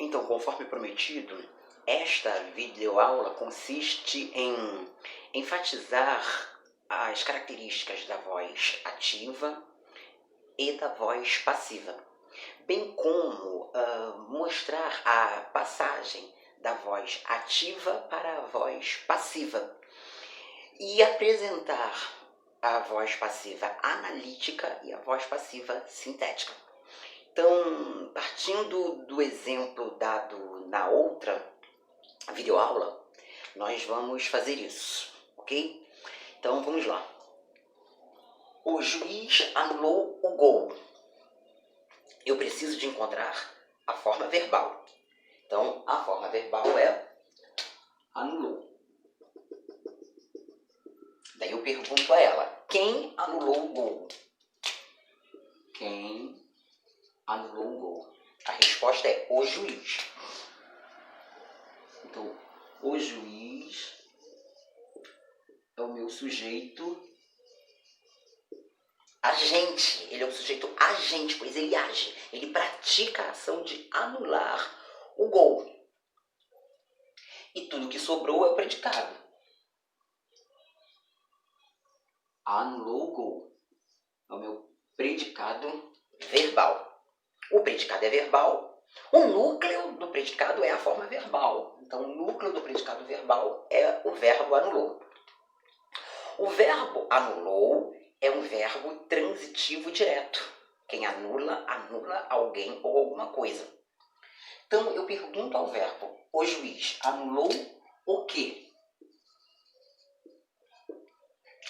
Então, conforme prometido, esta videoaula consiste em enfatizar as características da voz ativa e da voz passiva, bem como mostrar a passagem da voz ativa para a voz passiva e apresentar a voz passiva analítica e a voz passiva sintética. Então, partindo do exemplo dado na outra videoaula, nós vamos fazer isso, ok? Então, vamos lá. O juiz anulou o gol. Eu preciso de encontrar a forma verbal. Então, a forma verbal é anulou. Daí eu pergunto a ela, quem anulou o gol? Quem anulou o gol? A resposta é o juiz. Então, o juiz é o meu sujeito agente. Ele é o sujeito agente, pois ele age. Ele pratica a ação de anular o gol. E tudo que sobrou é o predicado. Anulou o gol. É o meu predicado verbal. O predicado é verbal. O núcleo do predicado é a forma verbal. Então, o núcleo do predicado verbal é o verbo anulou. O verbo anulou é um verbo transitivo direto. Quem anula, anula alguém ou alguma coisa. Então, eu pergunto ao verbo, o juiz anulou o quê?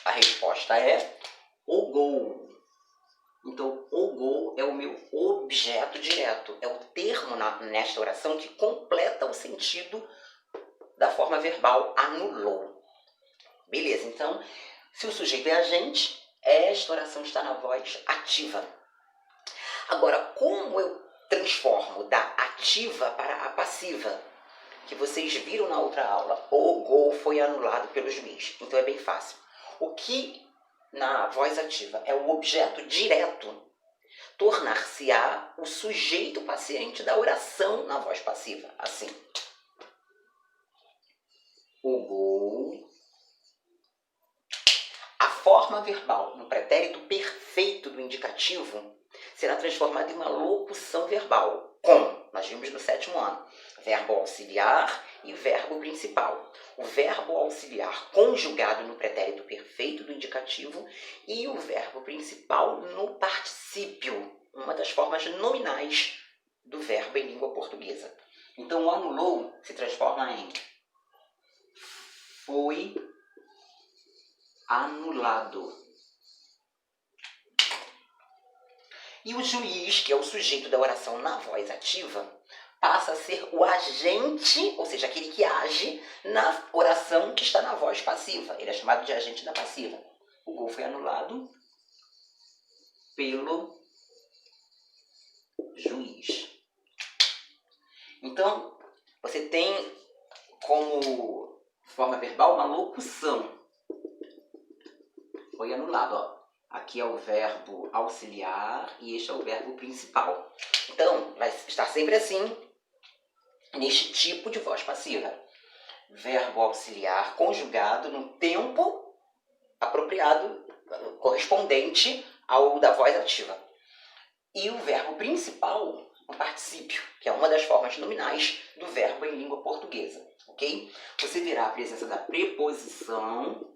A resposta é o gol. Então, o gol é o meu objeto direto. É o termo nesta oração que completa o sentido da forma verbal anulou. Beleza, então, se o sujeito é agente, esta oração está na voz ativa. Agora, como eu transformo da ativa para a passiva? Que vocês viram na outra aula, o gol foi anulado pelo juiz. Então, é bem fácil. O que na voz ativa é o objeto direto, tornar-se-á o sujeito paciente da oração na voz passiva. Assim. O gol. A forma verbal no pretérito perfeito do indicativo será transformada em uma locução verbal, com, nós vimos no 7º ano, verbo auxiliar e verbo principal. O verbo auxiliar conjugado no pretérito perfeito do indicativo e o verbo principal no particípio, uma das formas nominais do verbo em língua portuguesa. Então, o anulou se transforma em foi anulado. E o juiz, que é o sujeito da oração na voz ativa, passa a ser o agente, ou seja, aquele que age na oração que está na voz passiva. Ele é chamado de agente da passiva. O gol foi anulado pelo juiz. Então, você tem como forma verbal uma locução. Foi anulado, ó. Aqui é o verbo auxiliar e este é o verbo principal. Então, vai estar sempre assim, neste tipo de voz passiva. Verbo auxiliar conjugado no tempo apropriado, correspondente ao da voz ativa. E o verbo principal, o particípio, que é uma das formas nominais do verbo em língua portuguesa. Ok? Você verá a presença da preposição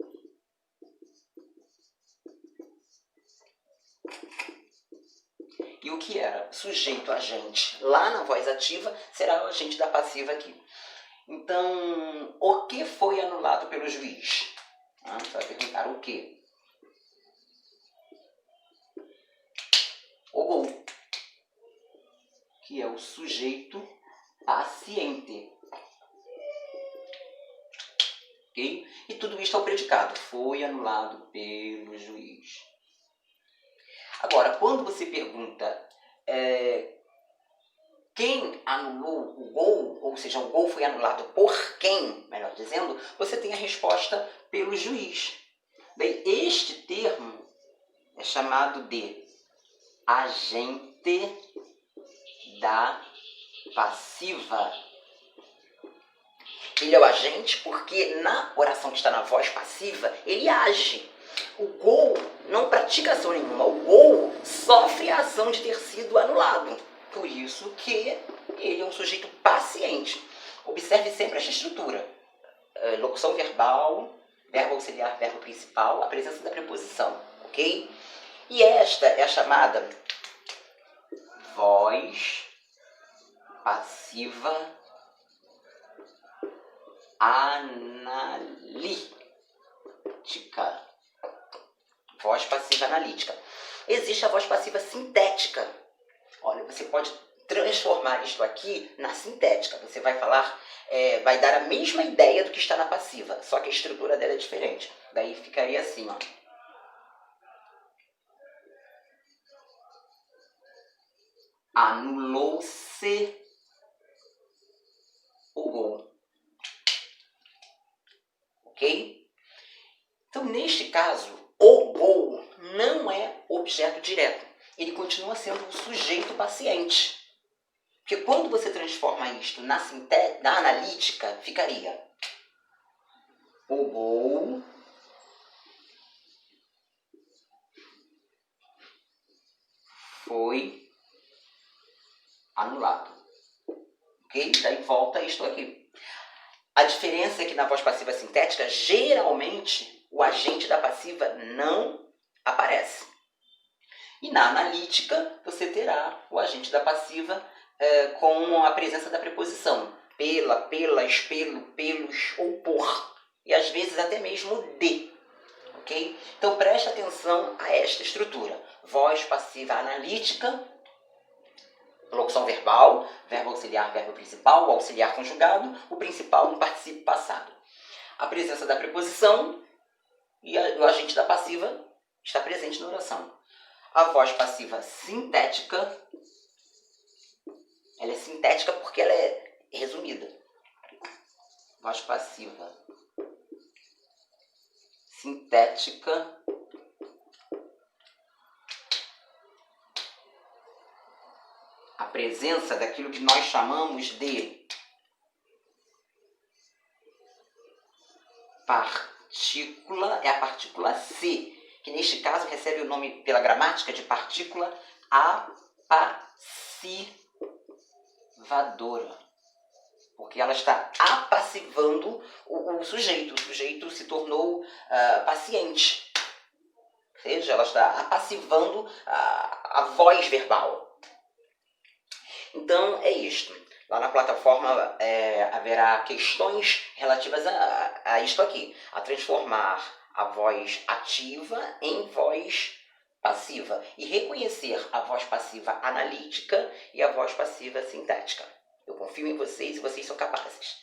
e o que era sujeito agente lá na voz ativa será o agente da passiva aqui. Então, o que foi anulado pelo juiz? Você vai perguntar o quê? O gol, que é o sujeito paciente. Ok? E tudo isso é o predicado. Foi anulado pelo juiz. Agora, quando você pergunta quem anulou o gol, ou seja, o gol foi anulado por quem, melhor dizendo, você tem a resposta pelo juiz. Bem, este termo é chamado de agente da passiva, ele é o agente porque na oração que está na voz passiva, ele age. O gol não pratica ação nenhuma, o gol sofre a ação de ter sido anulado. Por isso que ele é um sujeito paciente. Observe sempre esta estrutura. Locução verbal, verbo auxiliar, verbo principal, a presença da preposição, ok? E esta é a chamada voz passiva analítica. Voz passiva analítica. Existe a voz passiva sintética. Olha, você pode transformar isto aqui na sintética. Você vai falar, vai dar a mesma ideia do que está na passiva, só que a estrutura dela é diferente. Daí ficaria assim, ó. Anulou-se o gol. Ok? Então, neste caso, o gol não é objeto direto. Ele continua sendo o sujeito paciente. Porque quando você transforma isto na analítica, ficaria o gol foi anulado. Ok? Daí volta isto aqui. A diferença é que na voz passiva sintética, geralmente, o agente da passiva não aparece. E na analítica, você terá o agente da passiva com a presença da preposição. Pela, pelas, pelo, pelos ou por. E às vezes até mesmo de. Ok? Então preste atenção a esta estrutura. Voz passiva analítica, locução verbal, verbo auxiliar, verbo principal, o auxiliar conjugado, o principal no particípio passado. A presença da preposição e o agente da passiva está presente na oração. A voz passiva sintética, ela é sintética porque ela é resumida. Voz passiva sintética, a presença daquilo que nós chamamos de partícula, é a partícula C, que neste caso recebe o nome pela gramática de partícula apassivadora, porque ela está apassivando o sujeito. O sujeito se tornou paciente, ou seja, ela está apassivando a voz verbal. Então é isto. Lá na plataforma haverá questões relativas a isto aqui, a transformar a voz ativa em voz passiva e reconhecer a voz passiva analítica e a voz passiva sintética. Eu confio em vocês e vocês são capazes.